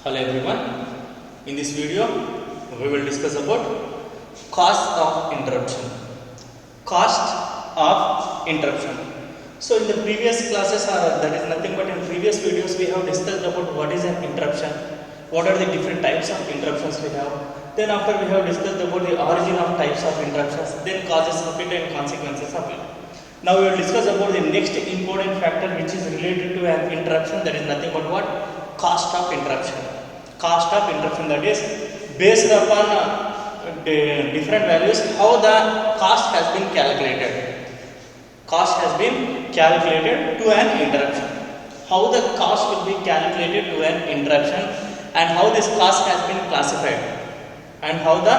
Hello everyone. In this video, we will discuss about cost of interruption. Cost of interruption. So in the previous classes, that is nothing but in previous videos, we have discussed about what is an interruption, what are the different types of interruptions we have. Then after we have discussed about the origin of types of interruptions, then causes of it and consequences of it. Now we will discuss about the next important factor which is related to an interruption, that is nothing but what? Cost of interruption. Cost of interruption, that is based upon different values, how the cost has been calculated. Cost has been calculated to an interruption. How the cost will be calculated to an interruption and how this cost has been classified and how the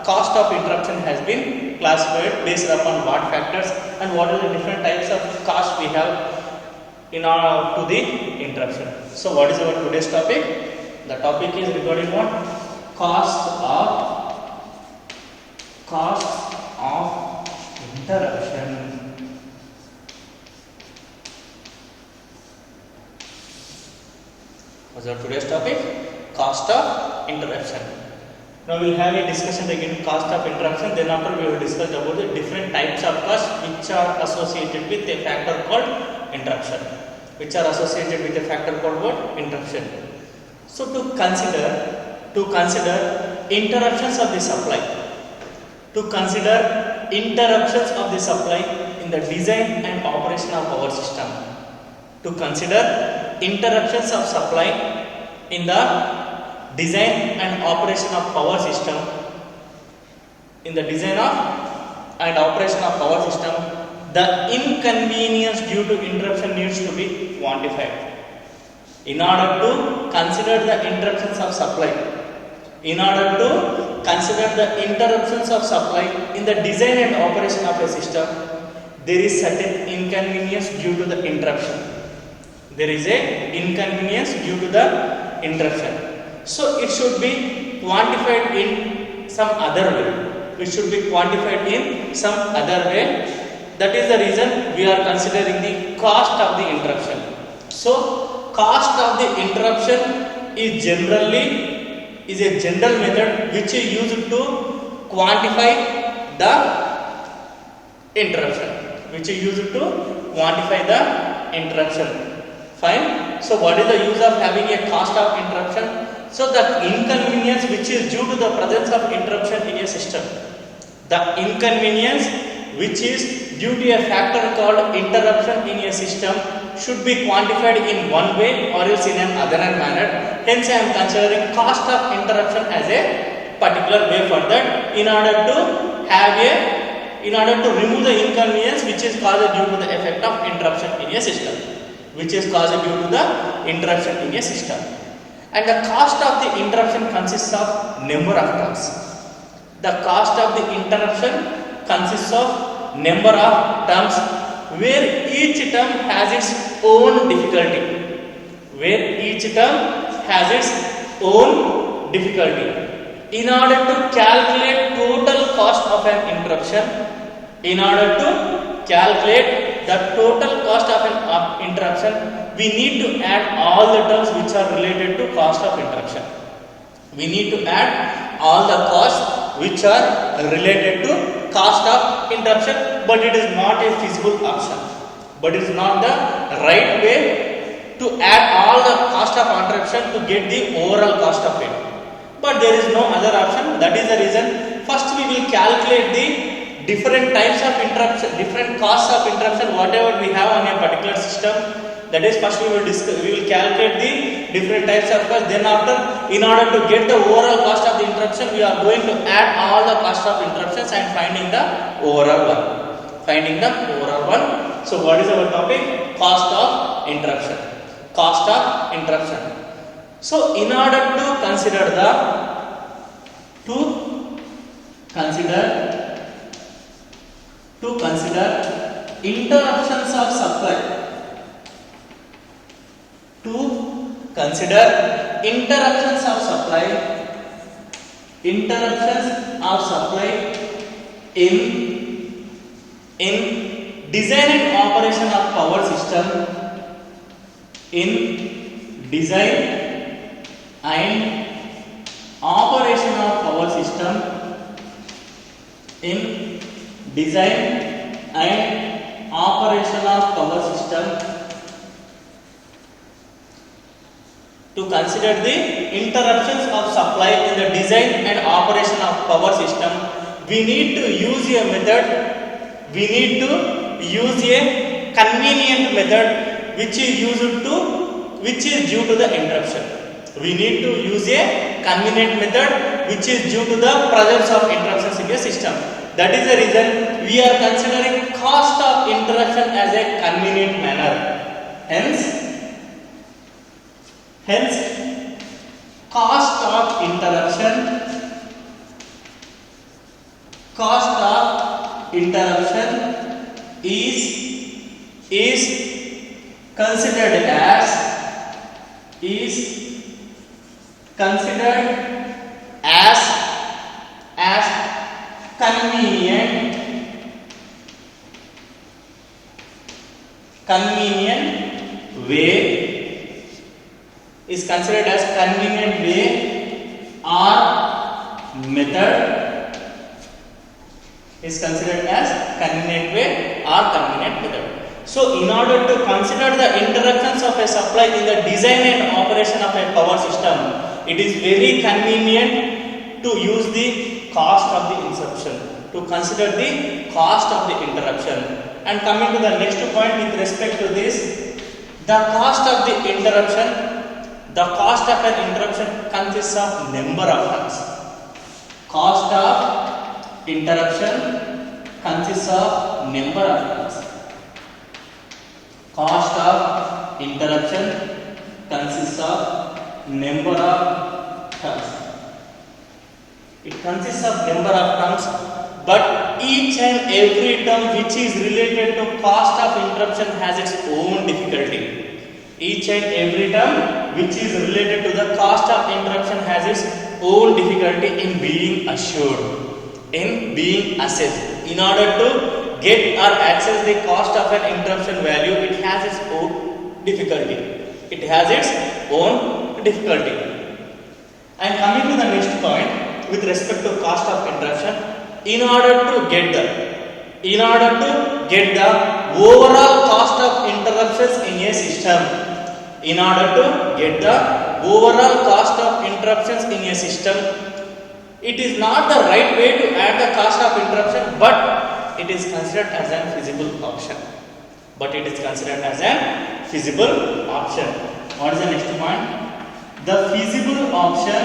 cost of interruption has been classified based upon what factors and what are the different types of cost we have in our to the interruption. So what is our today's topic? The topic is regarding what? Cost of interruption. What's our today's topic? Cost of interruption. Now we will have a discussion again cost of interruption. Then after we will discuss about the different types of costs which are associated with a factor called interruption. Which are associated with a factor called what? Interruption. So to consider interruptions of the supply, to consider interruptions of the supply in the design and operation of power system, to consider interruptions of supply in the design and operation of power system, in the design of and operation of power system, the inconvenience due to interruption needs to be quantified. In order to consider the interruptions of supply, in order to consider the interruptions of supply in the design and operation of a system, there is certain inconvenience due to the interruption. There is a inconvenience due to the interruption. So it should be quantified in some other way. It should be quantified in some other way. That is the reason we are considering the cost of the interruption. So cost of the interruption is a general method which is used to quantify the interruption. Fine. So what is the use of having a cost of interruption? So the inconvenience which is due to the presence of interruption in a system. The inconvenience which is due to a factor called interruption in a system should be quantified in one way or else in another manner. Hence I am considering cost of interruption as a particular way for that in order to remove the inconvenience which is caused due to the effect of interruption in a system. And the cost of the interruption consists of number of terms. The cost of the interruption consists of number of terms where each term has its own difficulty. In order to calculate total cost of an interruption, we need to add all the terms which are related to cost of interruption. We need to add all the costs which are related to cost of interruption, but it is not a feasible option. But it is not the right way to add all the cost of interruption to get the overall cost of it. But there is no other option. That is the reason. First we will calculate the different types of interruption, different costs of interruption, whatever we have on a particular system. That is, first we will calculate the different types of costs. Then after, in order to get the overall cost of the interruption, we are going to add all the cost of interruptions and finding the overall one. So what is our topic? Cost of interruption. So in order to consider interruptions of supply, in design and operation of power system, in design and operation of power system in design and operation of power system. To consider the interruptions of supply in the design and operation of power system, we need to use a method, we need to use a convenient method which is due to the interruption. We need to use a convenient method which is due to the presence of interruptions in a system. That is the reason we are considering cost of interruption as a convenient manner. Hence cost of interruption is considered as convenient way, is considered as convenient way or method, is considered as convenient way or convenient method. So in order to consider the interruptions of a supply in the design and operation of a power system, it is very convenient to use the cost of the interruption, to consider the cost of the interruption. And coming to the next point with respect to this, the cost of the interruption. The cost of an interruption consists of number of terms. Cost of interruption consists of number of terms. Cost of interruption consists of number of terms. It consists of number of terms, but each and every term which is related to cost of interruption has its own difficulty. Each and every term which is related to the cost of interruption has its own difficulty in being assured, in being assessed. In order to get or access the cost of an interruption value, it has its own difficulty. It has its own difficulty. And coming to the next point with respect to cost of interruption, in order to get the overall cost of interruptions in a system, in order to get the overall cost of interruptions in a system, it is not the right way to add the cost of interruption, but it is considered as a feasible option. What is the next point? The feasible option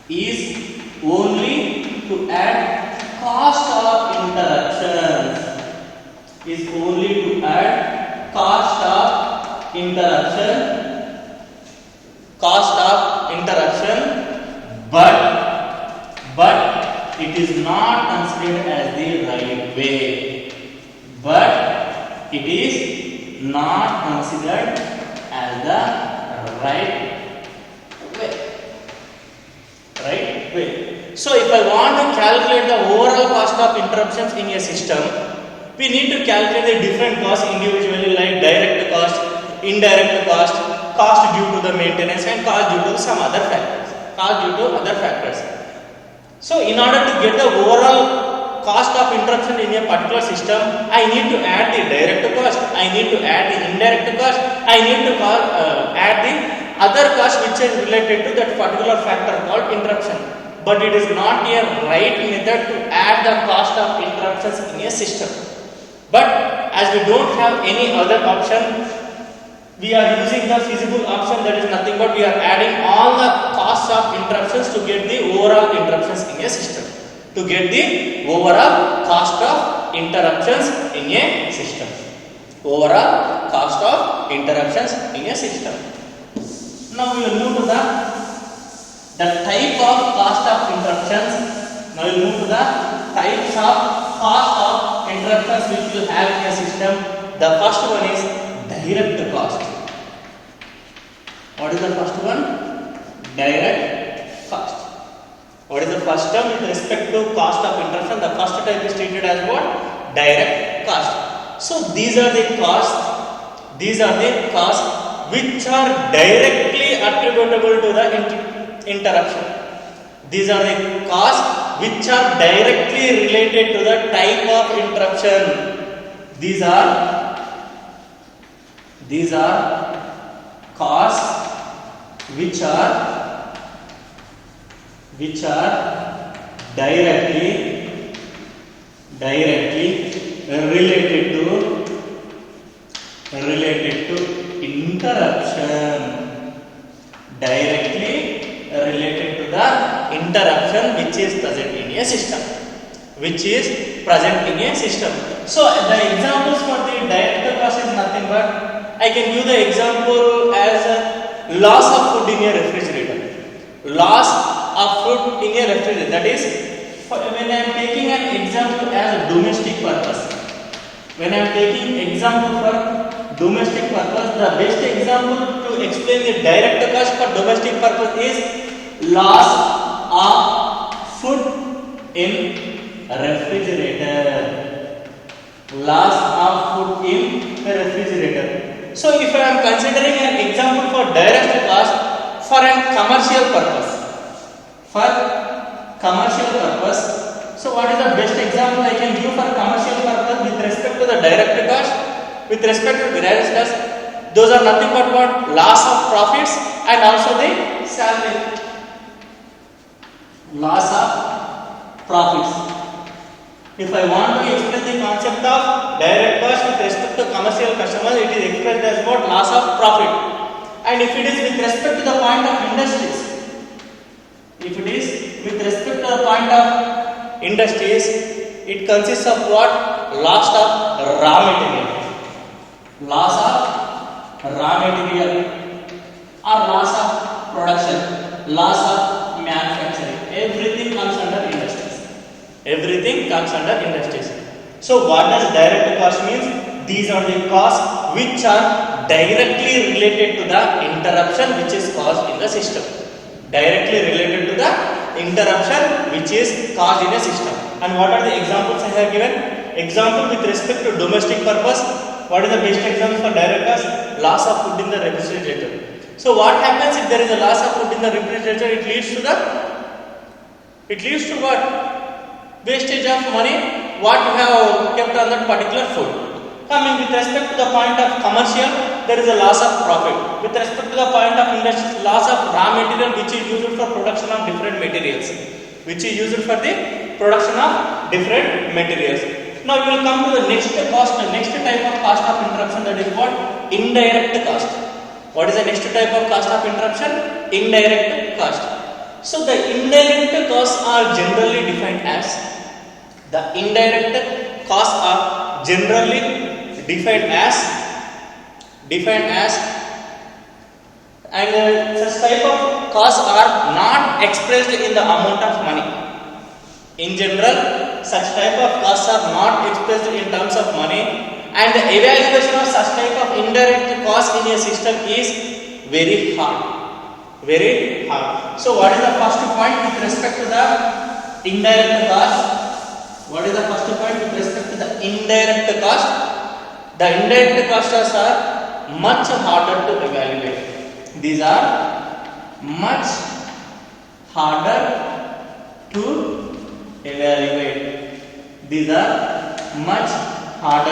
is only to add cost of interruptions, but it is not considered as the right way. So if I want to calculate the overall cost of interruptions in a system, we need to calculate the different costs individually, like direct cost, indirect cost, cost due to the maintenance, and cost due to some other factors. So in order to get the overall cost of interruption in a particular system, I need to add the direct cost, I need to add the indirect cost, I need to add the other cost which is related to that particular factor called interruption. But it is not a right method to add the cost of interruptions in a system. But as we don't have any other option, we are using the feasible option, that is nothing but we are adding all the costs of interruptions to get the overall interruptions in a system. To get the overall cost of interruptions in a system. Overall cost of interruptions in a system. Now we will move to the type of cost of interruptions. Now we will move to the types of cost of interruptions which you have in a system. The first one is direct cost. What is the first one? Direct cost. What is the first term with respect to cost of interruption? The first type is treated as what? Direct cost. So these are the costs. These are the costs which are directly attributable to the interruption. These are the costs which are directly related to the type of interruption. These are costs which are directly related to interruption. Directly related to the interruption which is present in a system. So the examples for the direct cost is nothing but I can give the example as a loss of food in a refrigerator. Loss of food in a refrigerator. That is, when I am taking an example as a domestic purpose. When I am taking example for domestic purpose, the best example to explain the direct cost for domestic purpose is loss of food in refrigerator. Loss of food in a refrigerator. So if I am considering an example for direct cost for a commercial purpose. So what is the best example I can give for commercial purpose with respect to the direct cost? With respect to direct cost, those are nothing but what? Loss of profits and also the salary. Loss of profits. If I want to explain the concept of direct cost with respect to commercial customers, it is expressed as what? Loss of profit. And if it is with respect to the point of industries, it consists of what? Loss of raw material. Loss of raw material or loss of production, loss of manufacturing. Everything comes under industries. So what does direct cost means? These are the costs which are directly related to the interruption which is caused in the system. Directly related to the interruption which is caused in a system. And what are the examples I have given? Example with respect to domestic purpose. What is the best example for direct cost? Loss of food in the refrigerator. So what happens if there is a loss of food in the refrigerator? It leads to what? Wastage of money what you have kept on that particular food. Coming with respect to the point of commercial, there is a loss of profit. With respect to the point of industry, loss of raw material which is used for production of different materials. Now we will come to the next cost, the next type of cost of interruption, that is what? Indirect cost. What is the next type of cost of interruption? Indirect cost. So the indirect costs are generally defined as and such type of costs are not expressed in the amount of money. In general, such type of costs are not expressed in terms of money, and the evaluation of such type of indirect cost in a system is very hard. So what is the first point with respect to the indirect cost? The indirect costs are much harder to evaluate. These are much harder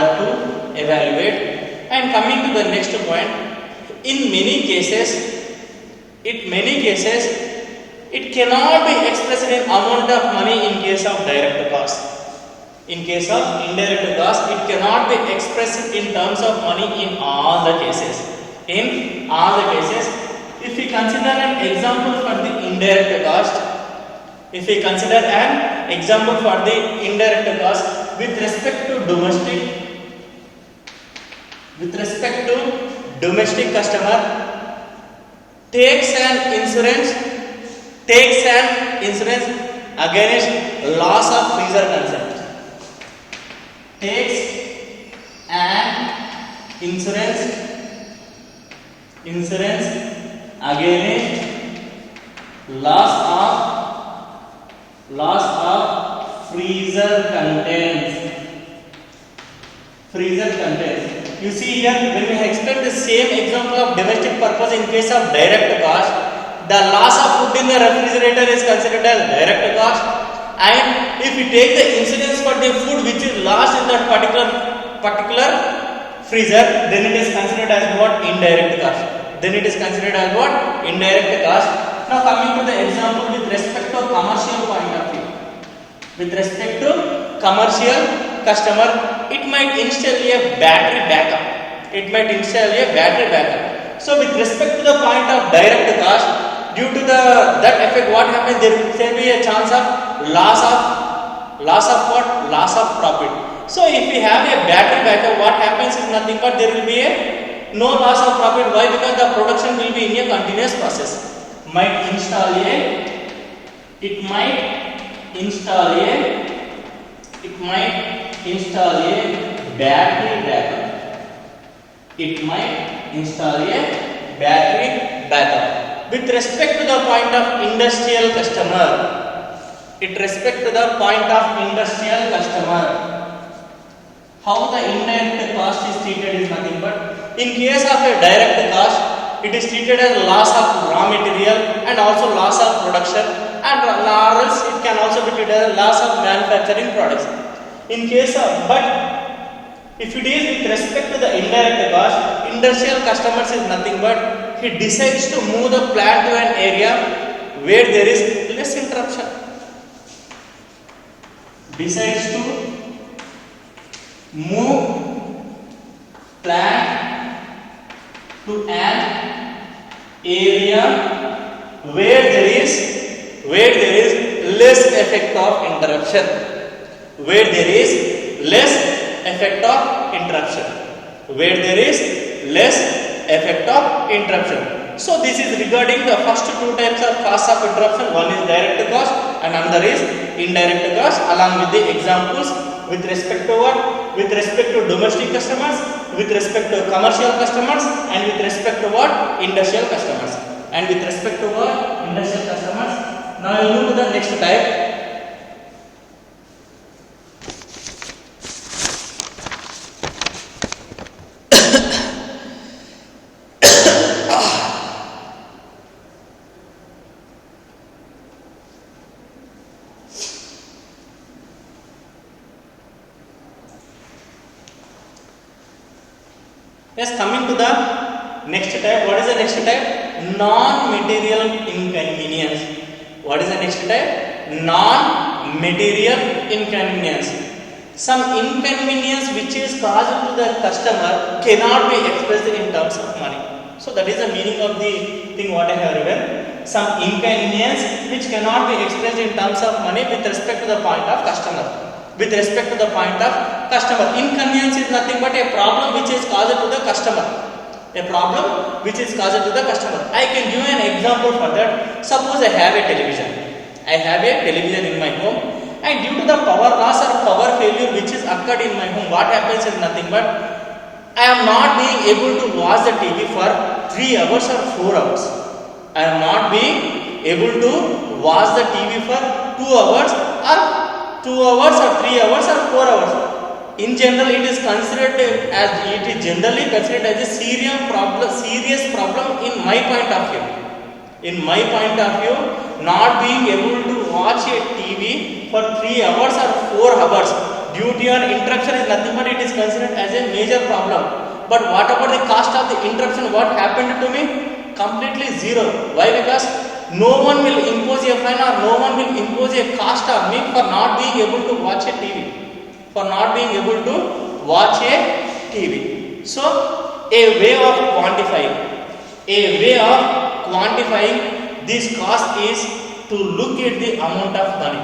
to evaluate. And coming to the next point, in many cases, it cannot be expressed in amount of money in case of direct cost. In case of indirect cost, it cannot be expressed in terms of money in all the cases. If we consider an example for the indirect cost, with respect to domestic customer takes an insurance against loss of freezer consumption. Takes an insurance against loss of freezer freezer contains. You see here, when we expect the same example of domestic purpose in case of direct cost, the loss of food in the refrigerator is considered as direct cost, and if we take the incidence for the food which is lost in that particular freezer, then it is considered as what? Indirect cost. Then it is considered as what? Indirect cost. Now coming to the example with respect to commercial point of view. With respect to commercial customer, it might install a battery backup. It might install a battery backup. So with respect to the point of direct cost, due to that effect, what happens? There will be a chance of loss of what? Loss of profit. So if we have a battery backup, what happens is nothing but there will be no loss of profit. Why? Because the production will be in a continuous process. Might install a battery backup. It might install a battery backup. With respect to the point of industrial customer, how the indirect cost is treated is nothing but, in case of a direct cost, it is treated as loss of raw material and also loss of production, and or else it can also be treated as loss of manufacturing products. In case of, but if it is with respect to the indirect cost, industrial customers is nothing but he decides to move the plant to an area where there is less interruption. Decides to move plant to an area where there is less effect of interruption. Where there is less effect of interruption. Where there is less effect of interruption. So this is regarding the first two types of cost of interruption. One is direct cost and another is indirect cost, along with the examples with respect to what? With respect to domestic customers, with respect to commercial customers, and with respect to what? Industrial customers. And with respect to what? Industrial customers. Now we move to the next type. Yes, coming to the next type. What is the next type? Non-material inconvenience. What is the next type? Non-material inconvenience. Some inconvenience which is caused to the customer cannot be expressed in terms of money. So that is the meaning of the thing what I have written. Some inconvenience which cannot be expressed in terms of money with respect to the point of customer. With respect to the point of customer, inconvenience is nothing but a problem which is caused to the customer. A problem which is caused to the customer. I can give an example for that. Suppose I have a television. I have a television in my home, and due to the power loss or power failure which is occurred in my home, what happens is nothing but I am not being able to watch the TV for 3 hours or 4 hours. I am not being able to watch the TV for 2 hours or 2 hours or 3 hours or 4 hours. In general, it is generally considered as a serious problem in my point of view. In my point of view, not being able to watch a TV for 3 hours or 4 hours due to an interruption is nothing but it is considered as a major problem. But what about the cost of the interruption? What happened to me? Completely zero. Why? Because no one will impose a fine or no one will impose a cost on me for not being able to watch a TV. For not being able to watch a TV. So, a way of quantifying this cost is to look at the amount of money.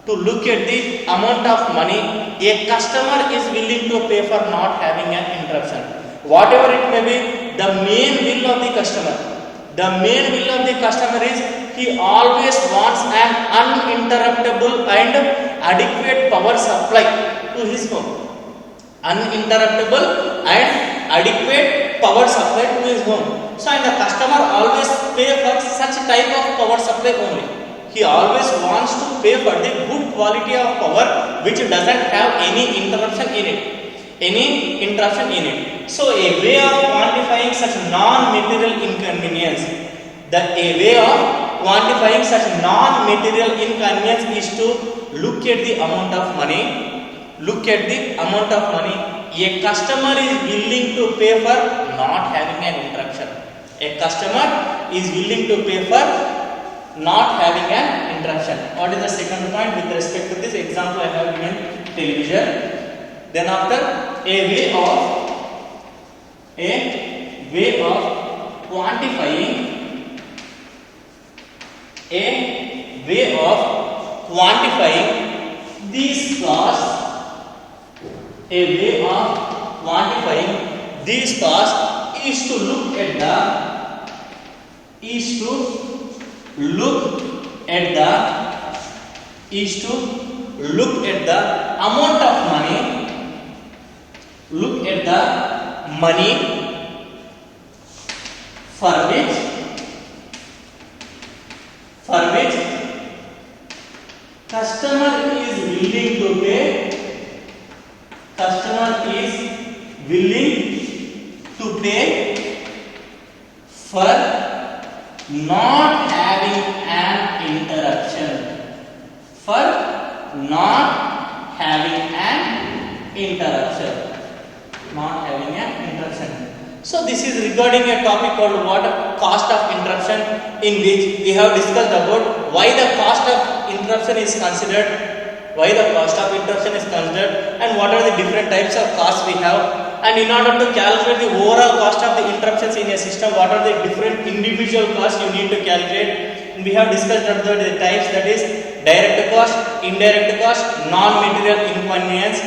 To look at the amount of money a customer is willing to pay for not having an interruption. Whatever it may be, the main will of the customer. The main will of the customer is he always wants an uninterruptible and adequate power supply to his home. Uninterruptible and adequate power supply to his home. So, and the customer always pay for such type of power supply only. He always wants to pay for the good quality of power which doesn't have any interruption in it. any interruption in it. So a way of quantifying such non-material inconvenience, a way of quantifying such non-material inconvenience is to look at the amount of money. Look at the amount of money a customer is willing to pay for not having an interruption. A customer is willing to pay for not having an interruption. What is the second point with respect to this example I have given television? Then after a way of quantifying these costs, is to look at the amount of money. Look at the money for which customer is willing to pay. For not having an interruption. So this is regarding a topic called what? Cost of interruption, in which we have discussed about why the cost of interruption is considered, and what are the different types of costs we have. And in order to calculate the overall cost of the interruptions in a system, what are the different individual costs you need to calculate. And we have discussed about the types, that is direct cost, indirect cost, non-material inconvenience.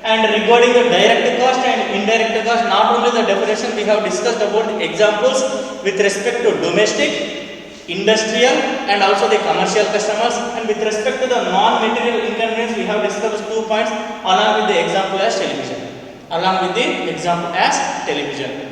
And regarding the direct cost and indirect cost, not only the definition, we have discussed about the examples with respect to domestic, industrial and also the commercial customers. And with respect to the non-material inconvenience, we have discussed 2 points along with the example as television.